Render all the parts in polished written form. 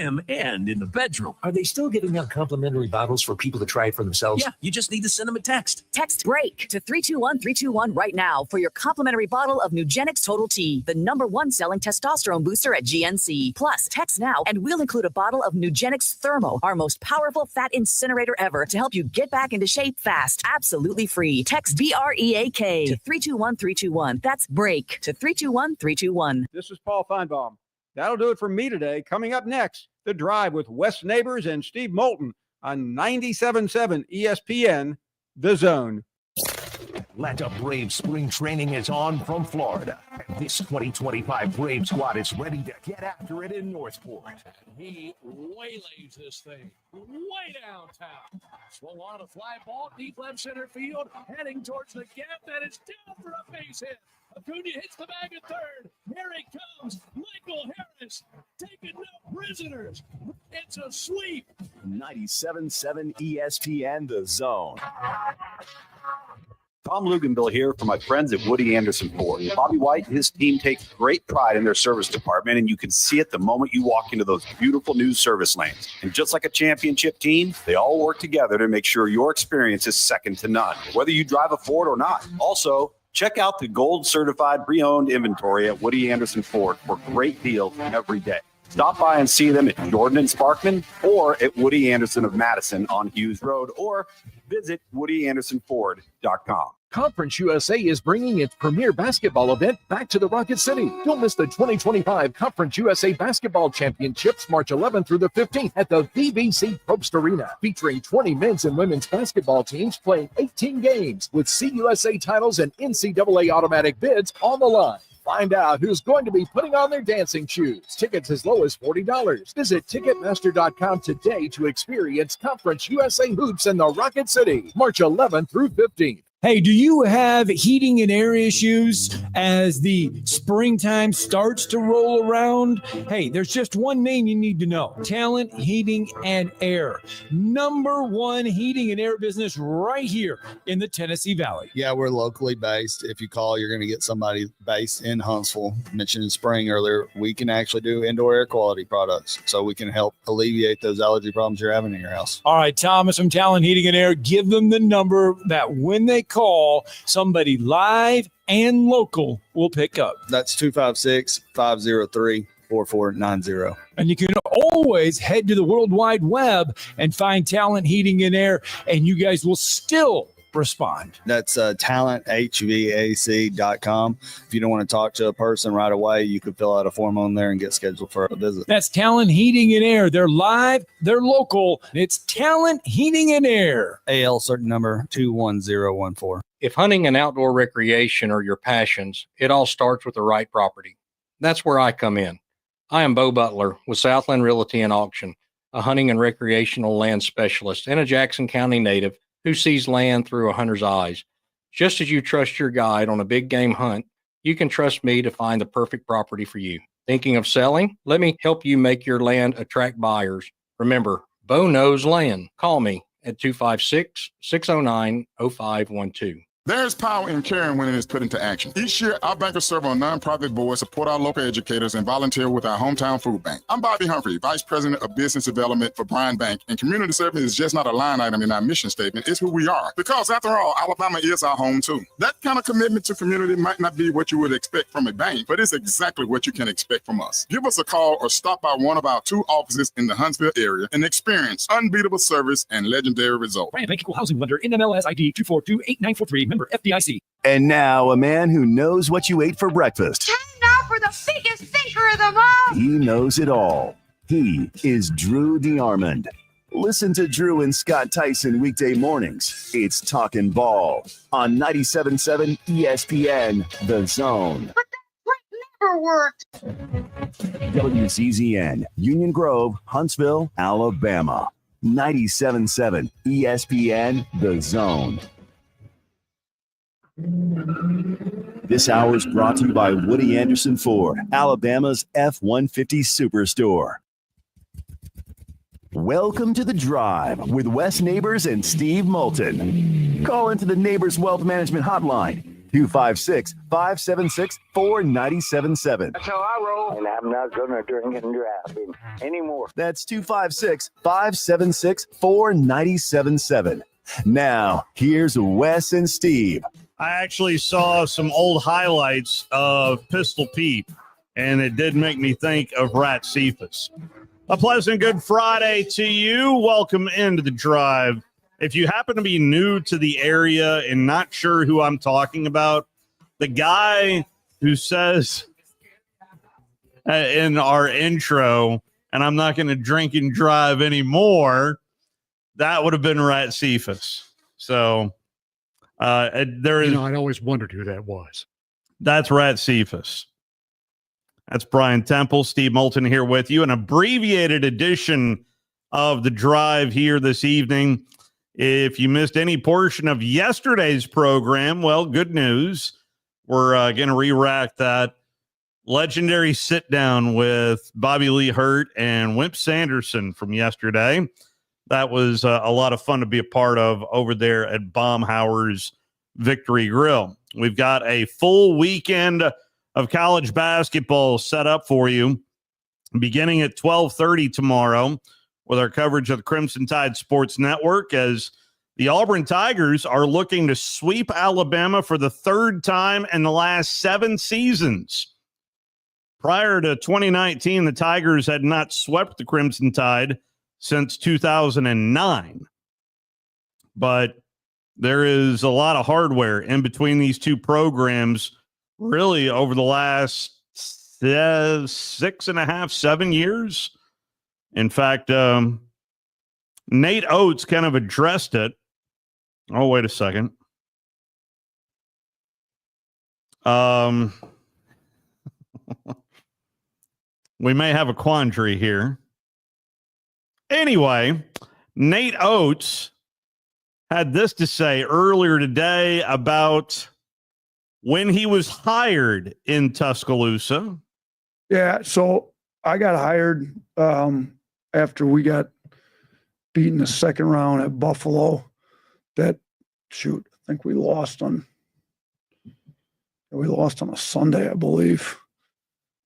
gym and in the bedroom. Are they still giving out complimentary bottles for people to try it for themselves? Yeah, you just need to send them a text. Text BREAK to 321-321 right now for your complimentary bottle of Nugenix Total T, the #1 selling testosterone booster at GNC. Plus, text now and we'll include a bottle of Nugenix Thermo, our most powerful fat incinerator ever, to help you get back into shape fast. Absolutely free. Text BREAK to 321-321. That's BREAK to 321-321. This is Paul Feinbaum. That'll do it for me today. Coming up next, The Drive with Wes Neighbors and Steve Moulton on 97.7 ESPN, The Zone. Atlanta Braves spring training is on from Florida. And this 2025 Brave squad is ready to get after it in Northport. He waylays this thing way downtown. Swung on a fly ball, deep left center field, heading towards the gap. That is down for a base hit. Acuna hits the bag at third. Here he comes. Michael Harris taking no prisoners. It's a sweep. 97.7 ESPN, The Zone. Tom Luganville here for my friends at Woody Anderson Ford. Bobby White and his team take great pride in their service department, and you can see it the moment you walk into those beautiful new service lanes. And just like a championship team, they all work together to make sure your experience is second to none, whether you drive a Ford or not. Also, check out the gold certified pre-owned inventory at Woody Anderson Ford for great deals every day. Stop by and see them at Jordan and Sparkman or at Woody Anderson of Madison on Hughes Road, or visit WoodyAndersonFord.com. Conference USA is bringing its premier basketball event back to the Rocket City. Don't miss the 2025 Conference USA Basketball Championships, March 11th through the 15th at the VBC Probst Arena, featuring 20 men's and women's basketball teams playing 18 games with CUSA titles and NCAA automatic bids on the line. Find out who's going to be putting on their dancing shoes. Tickets as low as $40. Visit Ticketmaster.com today to experience Conference USA hoops in the Rocket City, March 11th through 15th. Hey, do you have heating and air issues as the springtime starts to roll around? Hey, there's just one name you need to know. Talent Heating and Air. #1 heating and air business right here in the Tennessee Valley. Yeah, we're locally based. If you call, you're going to get somebody based in Huntsville. Mentioned in spring earlier, we can actually do indoor air quality products, so we can help alleviate those allergy problems you're having in your house. All right, Thomas from Talent Heating and Air, give them the number that when they call, somebody live and local will pick up. That's 256-503-4490. And you can always head to the World Wide Web and find Talent Heating and Air, and you guys will still respond. That's talenthvac.com. If you don't want to talk to a person right away, you can fill out a form on there and get scheduled for a visit. That's Talent Heating and Air. They're live, they're local. It's Talent Heating and Air. AL certain number 21014. If hunting and outdoor recreation are your passions, it all starts with the right property. That's where I come in. I am Bo Butler with Southland Realty and Auction, a hunting and recreational land specialist and a Jackson County native who sees land through a hunter's eyes. Just as you trust your guide on a big game hunt, you can trust me to find the perfect property for you. Thinking of selling? Let me help you make your land attract buyers. Remember, Bo knows land. Call me at 256-609-0512. There's power in caring when it is put into action. Each year, our bankers serve on nonprofit boards, support our local educators, and volunteer with our hometown food bank. I'm Bobby Humphrey, Vice President of Business Development for Bryan Bank, and community service is just not a line item in our mission statement. It's who we are. Because after all, Alabama is our home too. That kind of commitment to community might not be what you would expect from a bank, but it's exactly what you can expect from us. Give us a call or stop by one of our 2 offices in the Huntsville area and experience unbeatable service and legendary results. Bryan Bank Equal Housing Lender, NMLS ID 2428943, member FDIC. And now a man who knows what you ate for breakfast. Time now for the biggest thinker of them all. He knows it all. He is Drew DeArmond. Listen to Drew and Scott Tyson weekday mornings. It's Talkin' Ball on 97.7 ESPN, The Zone. But that never worked. WCZN, Union Grove, Huntsville, Alabama. 97.7 ESPN, The Zone. This hour is brought to you by Woody Anderson Ford, Alabama's F-150 Superstore. Welcome to The Drive with Wes Neighbors and Steve Moulton. Call into the Neighbors Wealth Management Hotline, 256-576-4977. That's how I roll. And I'm not going to drink and drive anymore. That's 256-576-4977. Now, here's Wes and Steve. I actually saw some old highlights of Pistol Pete, and it did make me think of Rat Cephas. A pleasant good Friday to you. Welcome into the drive. If you happen to be new to the area and not sure who I'm talking about, the guy who says in our intro, and I'm not going to drink and drive anymore, that would have been Rat Cephas. So there is. I'd always wondered who that was. That's Rat Cephas. That's Brian Temple, Steve Moulton here with you. An abbreviated edition of the drive here this evening. If you missed any portion of yesterday's program, well, good news. We're going to re-rack that legendary sit-down with Bobby Lee Hurt and Wimp Sanderson from yesterday. That was a lot of fun to be a part of over there at Baumhauer's Victory Grill. We've got a full weekend of college basketball set up for you, beginning at 12:30 tomorrow with our coverage of the Crimson Tide Sports Network, as the Auburn Tigers are looking to sweep Alabama for the third time in the last 7 seasons. Prior to 2019, the Tigers had not swept the Crimson Tide since 2009. But there is a lot of hardware in between these two programs really over the last 6.5, 7 years. In fact, Nate Oates kind of addressed it. Oh, wait a second. We may have a quandary here. Anyway, Nate Oates had this to say earlier today about when he was hired in Tuscaloosa. Yeah, so I got hired after we got beaten the second round at Buffalo. I think we lost on a Sunday, I believe,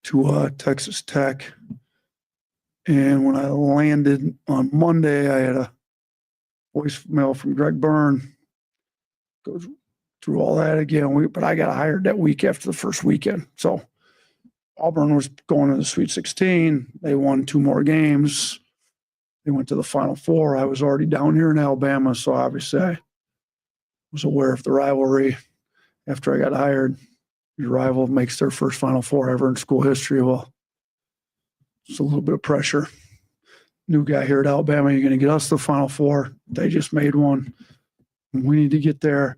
to Texas Tech. And when I landed on Monday, I had a voicemail from Greg Byrne. Goes through all that again. But I got hired that week after the first weekend. So Auburn was going to the Sweet 16. They won 2 more games. They went to the Final Four. I was already down here in Alabama, so obviously I was aware of the rivalry. After I got hired, your rival makes their first Final Four ever in school history. Well, it's a little bit of pressure. New guy here at Alabama, you're going to get us the Final Four. They just made one. We need to get there.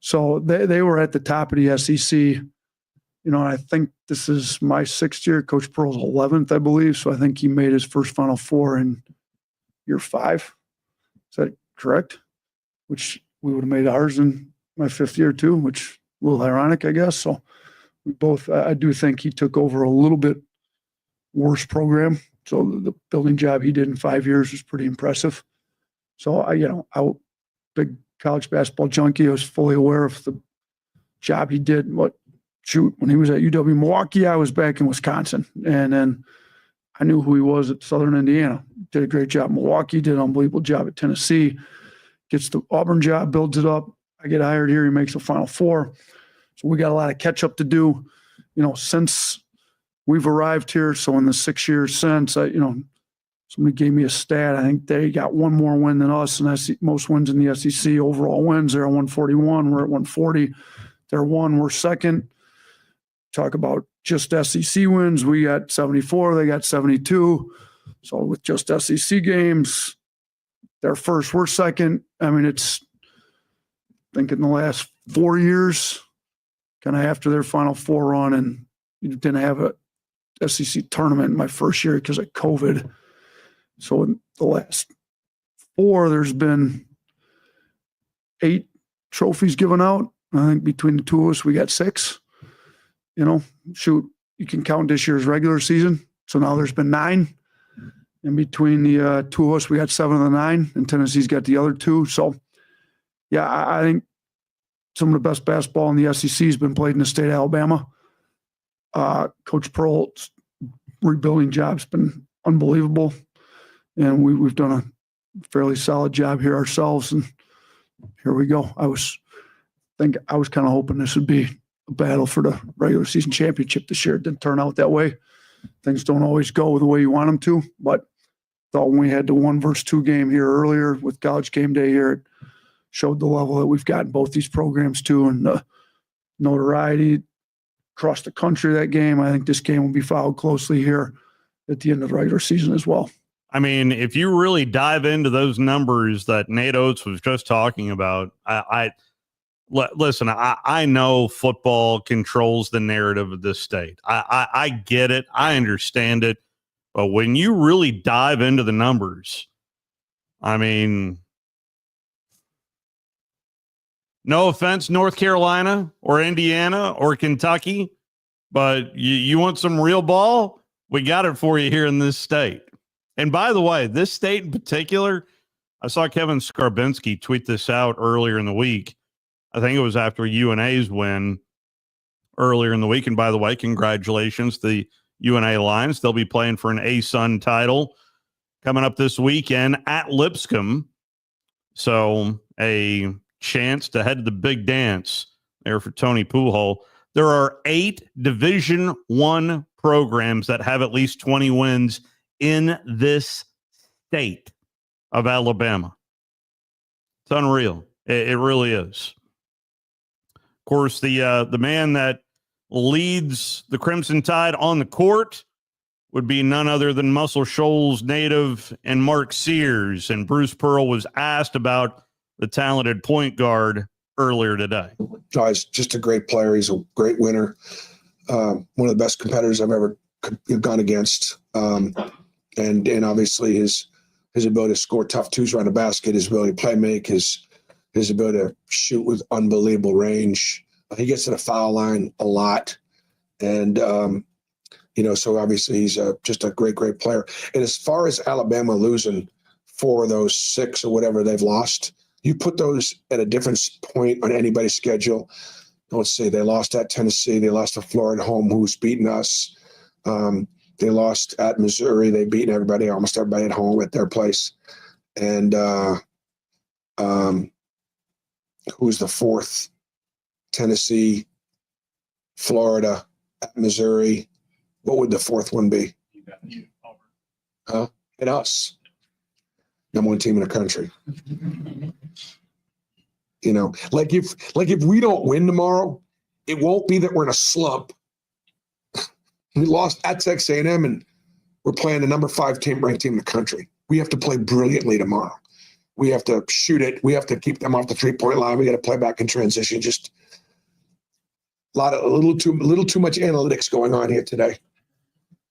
So they were at the top of the SEC. I think this is my 6th year. Coach Pearl's 11th, I believe. So I think he made his first Final Four in year 5. Is that correct? Which we would have made ours in my 5th year too, which is a little ironic, I guess. So we both, I do think he took over a little bit worse program. So the building job he did in 5 years was pretty impressive. So I big college basketball junkie. I was fully aware of the job he did. When he was at UW-Milwaukee, I was back in Wisconsin. And then I knew who he was at Southern Indiana. Did a great job in Milwaukee, did an unbelievable job at Tennessee. Gets the Auburn job, builds it up. I get hired here. He makes the Final Four. So we got a lot of catch up to do, since we've arrived here. So in the 6 years since, somebody gave me a stat. I think they got 1 more win than us, and most wins in the SEC. Overall wins, they're at 141. We're at 140. They're 1. We're 2nd. Talk about just SEC wins. We got 74. They got 72. So with just SEC games, they're 1st. We're 2nd. I mean, I think in the last 4 years, kind of after their Final Four run, and you didn't have a SEC tournament in my first year because of COVID. So in the last 4, there's been 8 trophies given out. I think between the two of us, we got 6. You can count this year's regular season. So now there's been 9. And between the two of us, we got 7 of the 9, and Tennessee's got the other 2. So, yeah, I think some of the best basketball in the SEC has been played in the state of Alabama. Coach Pearl's rebuilding job's been unbelievable, and we've done a fairly solid job here ourselves. And here we go. I was kind of hoping this would be a battle for the regular season championship this year. It didn't turn out that way. Things don't always go the way you want them to, but thought when we had the 1 versus 2 game here earlier with College Game Day here, it showed the level that we've got in both these programs too, and the notoriety across the country that game. I think this game will be followed closely here at the end of the regular season as well. I mean, if you really dive into those numbers that Nate Oates was just talking about, listen, I know football controls the narrative of this state. I get it. I understand it. But when you really dive into the numbers, I mean, no offense, North Carolina or Indiana or Kentucky, but you want some real ball? We got it for you here in this state. And by the way, this state in particular, I saw Kevin Skarbinski tweet this out earlier in the week. I think it was after UNA's win earlier in the week. And by the way, congratulations to the UNA Lions. They'll be playing for an ASUN title coming up this weekend at Lipscomb. So a chance to head to the big dance there for Tony Pujol. There are 8 Division I programs that have at least 20 wins in this state of Alabama. It's unreal. It really is. Of course, the man that leads the Crimson Tide on the court would be none other than Muscle Shoals native and Mark Sears. And Bruce Pearl was asked about the talented point guard earlier today. He's just a great player. He's a great winner. One of the best competitors I've ever gone against. And obviously his ability to score tough twos around the basket, his ability to play make, his ability to shoot with unbelievable range. He gets to the foul line a lot. And, so obviously he's just a great, great player. And as far as Alabama losing 4 of those 6 or whatever they've lost, you put those at a different point on anybody's schedule. Let's see, they lost at Tennessee. They lost to Florida home, who's beaten us. They lost at Missouri. They've beaten everybody, almost everybody at home at their place. And who's the 4th? Tennessee, Florida, at Missouri. What would the 4th one be? Huh? And us. Number 1 team in the country. Like if we don't win tomorrow, it won't be that we're in a slump. We lost at Texas A&M, and we're playing the number 5 ranked team in the country. We have to play brilliantly tomorrow. We have to shoot it. We have to keep them off the 3-point line. We got to play back in transition. Just a little too much analytics going on here today.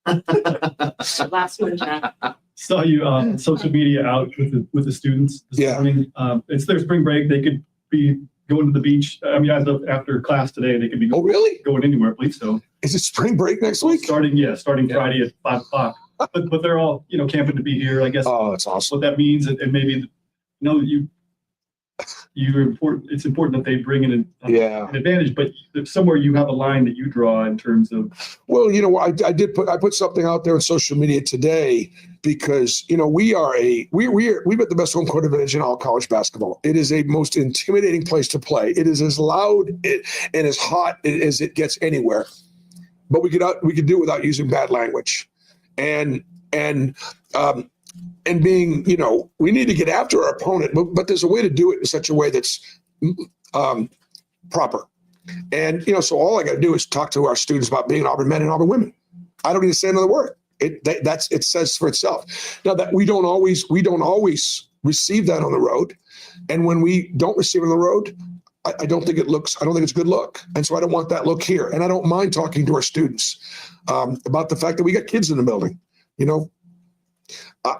Last one, Jack. Saw you on social media out with the students this morning. It's their spring break. They could be going to the beach. I mean, after class today, they could be going anywhere, I believe so. Is it spring break next week? Starting Friday at 5 o'clock. But they're all, camping to be here, I guess. Oh, that's awesome. What that means, and maybe, it's important that they bring in an advantage, but somewhere you have a line that you draw in terms of. Well, I put something out there on social media today because we've got the best home court advantage in all college basketball. It is a most intimidating place to play. It is as loud and as hot as it gets anywhere, but we could do it without using bad language, and being, we need to get after our opponent, but there's a way to do it in such a way that's proper. And, so all I got to do is talk to our students about being Auburn men and Auburn women. I don't need to say another word. It says for itself. Now that we don't always receive that on the road. And when we don't receive it on the road, I don't think it's a good look. And so I don't want that look here. And I don't mind talking to our students about the fact that we got kids in the building.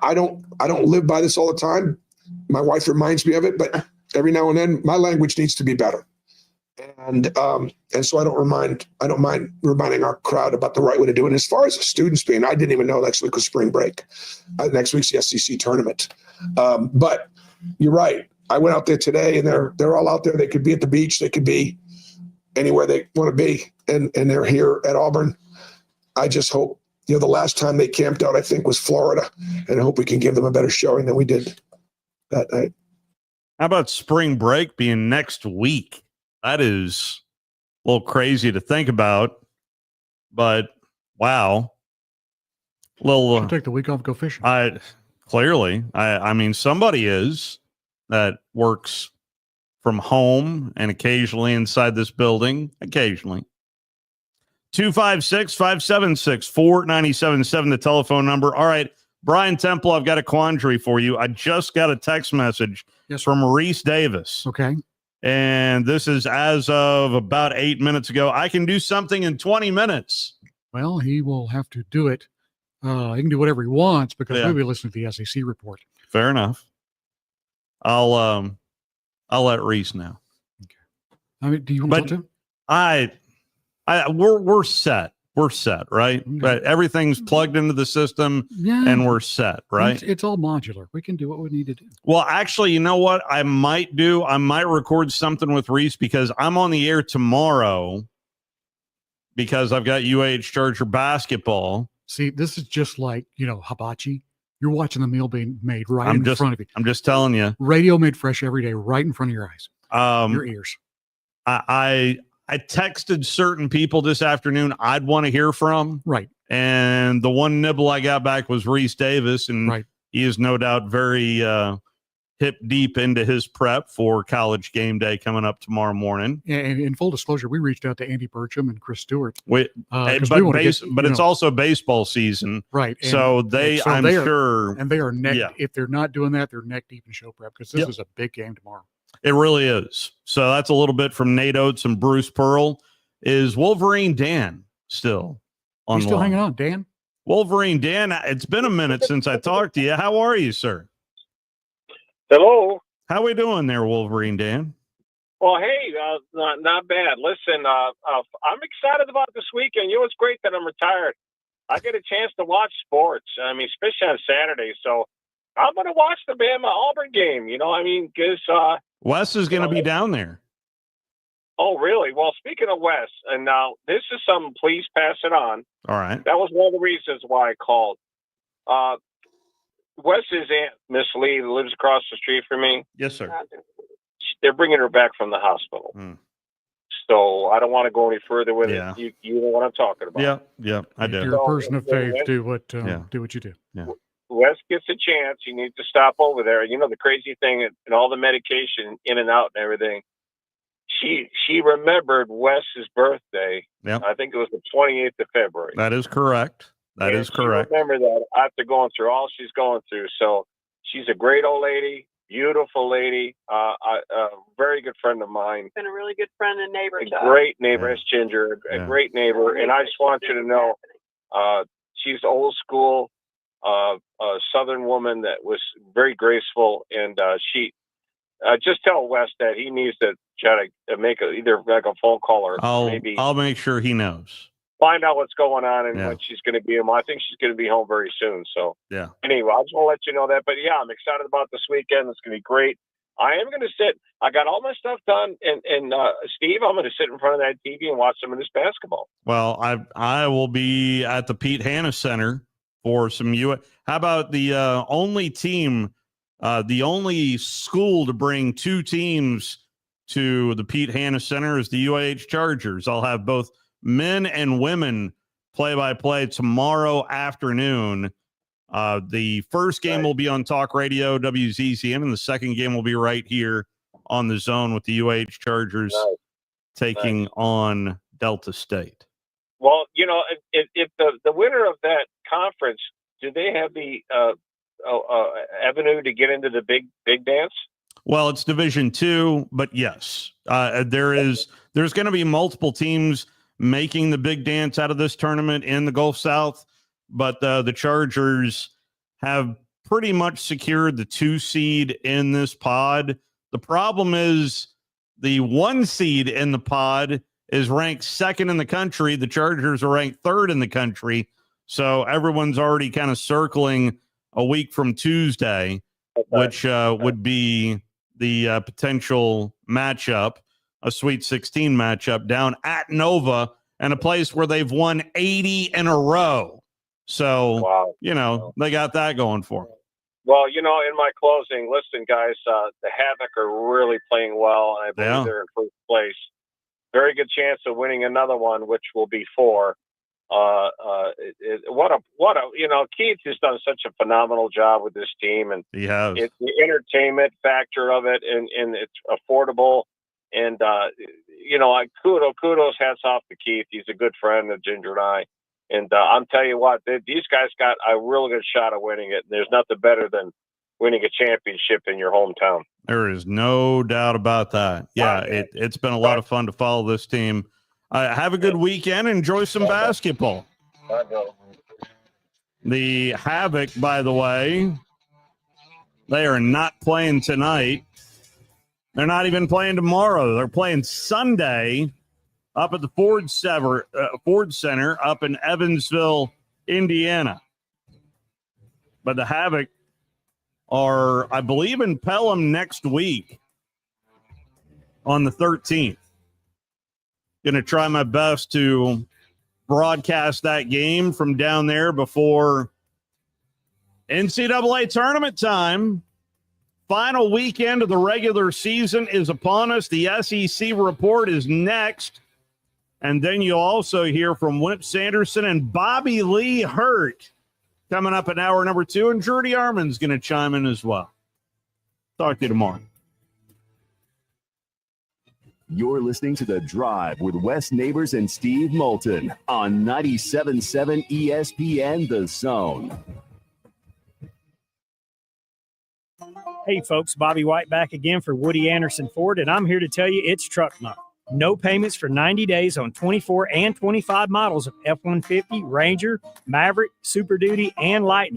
I don't live by this all the time. My wife reminds me of it, but every now and then my language needs to be better. And so I don't mind reminding our crowd about the right way to do it. And as far as the students being, I didn't even know next week was spring break. Next week's the SEC tournament. But you're right. I went out there today, and they're all out there. They could be at the beach. They could be anywhere they want to be, and they're here at Auburn. I just hope, the last time they camped out, I think, was Florida, and I hope we can give them a better showing than we did that night. How about spring break being next week? That is a little crazy to think about, but wow. Should take the week off, go fishing. I mean, somebody is that works from home and occasionally inside this building. Occasionally. 256-576-4977, the telephone number. All right, Brian Temple, I've got a quandary for you. I just got a text message from Reese Davis. Okay. And this is as of about 8 minutes ago. I can do something in 20 minutes. Well, he will have to do it. He can do whatever he wants because we'll be listening to the SEC report. Fair enough. I'll let Reese know. Okay. I mean, do you want to talk to him? We're set. We're set, right? Okay. But everything's plugged into the system, and we're set, right? It's all modular. We can do what we need to do. Well, actually, you know what I might do? I might record something with Reese because I'm on the air tomorrow because I've got UAH Charger basketball. See, this is just like, hibachi. You're watching the meal being made right in front of you. I'm just telling you. Radio made fresh every day, right in front of your eyes, your ears. I texted certain people this afternoon I'd want to hear from. Right. And the one nibble I got back was Reese Davis. And he is no doubt very hip deep into his prep for college game day coming up tomorrow morning. And in full disclosure, we reached out to Andy Burcham and Chris Stewart. But it's also baseball season. Right. So I'm sure. And they are neck. If they're not doing that, they're neck deep in show prep because this is a big game tomorrow. It really is. So that's a little bit from Nate Oates and Bruce Pearl. Is Wolverine Dan still on? You still hanging on, Dan? Wolverine Dan, it's been a minute since I talked to you. How are you, sir? Hello. How we doing there, Wolverine Dan? Well, hey, not bad. Listen, I'm excited about this weekend. It's great that I'm retired. I get a chance to watch sports. I mean, especially on Saturday. So I'm going to watch the Bama-Auburn game. Because Wes is going to be down there. Oh, really? Well, speaking of Wes, and now this is something, please pass it on. All right. That was one of the reasons why I called. Wes's aunt, Miss Lee, who lives across the street from me. Yes, sir. They're bringing her back from the hospital. So I don't want to go any further with it. You know what I'm talking about. Yeah, I do. You're a person of faith. Do what you do. Yeah. Wes gets a chance. You need to stop over there. The crazy thing and all the medication in and out and everything. She remembered Wes's birthday. Yep. I think it was the 28th of February. That is correct. That is correct. Remember that after going through all she's going through. So she's a great old lady, beautiful lady, a very good friend of mine. Been a really good friend and neighbor. A great neighbor, as Ginger, a great neighbor. And I just want you to know, she's old school, a Southern woman that was very graceful. And she just tell Wes that he needs to try to make either like a phone call or I'll make sure he knows. Find out what's going on and when she's going to be home. I think she's going to be home very soon. So anyway, I just want to let you know that. But I'm excited about this weekend. It's going to be great. I am going to sit. I got all my stuff done, and Steve, I'm going to sit in front of that TV and watch some of this basketball. Well, I will be at the Pete Hanna Center for some How about the only team, the only school to bring two teams to the Pete Hanna Center is the UAH Chargers. I'll have both men and women play-by-play tomorrow afternoon. The first game will be on Talk Radio, WZZM, and the second game will be right here on the Zone with the UAH Chargers taking on Delta State. Well, if the winner of that conference, do they have the avenue to get into the big dance? Well, it's Division II, but yes, there's going to be multiple teams making the big dance out of this tournament in the Gulf South, but the Chargers have pretty much secured the 2 seed in this pod. The problem is the 1 seed in the pod is ranked 2nd in the country. The Chargers are ranked 3rd in the country. So everyone's already kind of circling a week from Tuesday, which would be the potential matchup, a Sweet 16 matchup down at Nova, and a place where they've won 80 in a row. So, Wow. They got that going for them. Well, in my closing, listen, guys, the Havoc are really playing well, and I believe they're in first place. Very good chance of winning another one, which will be 4. Keith has done such a phenomenal job with this team, and he has. It's the entertainment factor of it, and it's affordable. And kudos, hats off to Keith. He's a good friend of Ginger and I. And I'm telling you what, these guys got a real good shot of winning it. There's nothing better than winning a championship in your hometown. There is no doubt about that. Yeah, it's been a lot of fun to follow this team. Have a good weekend. Enjoy some basketball. The Havoc, by the way, they are not playing tonight. They're not even playing tomorrow. They're playing Sunday up at the Ford Center up in Evansville, Indiana. But the Havoc are, I believe, in Pelham next week on the 13th. Going to try my best to broadcast that game from down there before NCAA tournament time. Final weekend of the regular season is upon us. The SEC report is next. And then you'll also hear from Wimp Sanderson and Bobby Lee Hurt coming up in hour number 2. And Drew DeArmond's going to chime in as well. Talk to you tomorrow. You're listening to The Drive with Wes Neighbors and Steve Moulton on 97.7 ESPN The Zone. Hey, folks, Bobby White back again for Woody Anderson Ford, and I'm here to tell you it's truck month. No payments for 90 days on 24 and 25 models of F-150, Ranger, Maverick, Super Duty, and Lightning.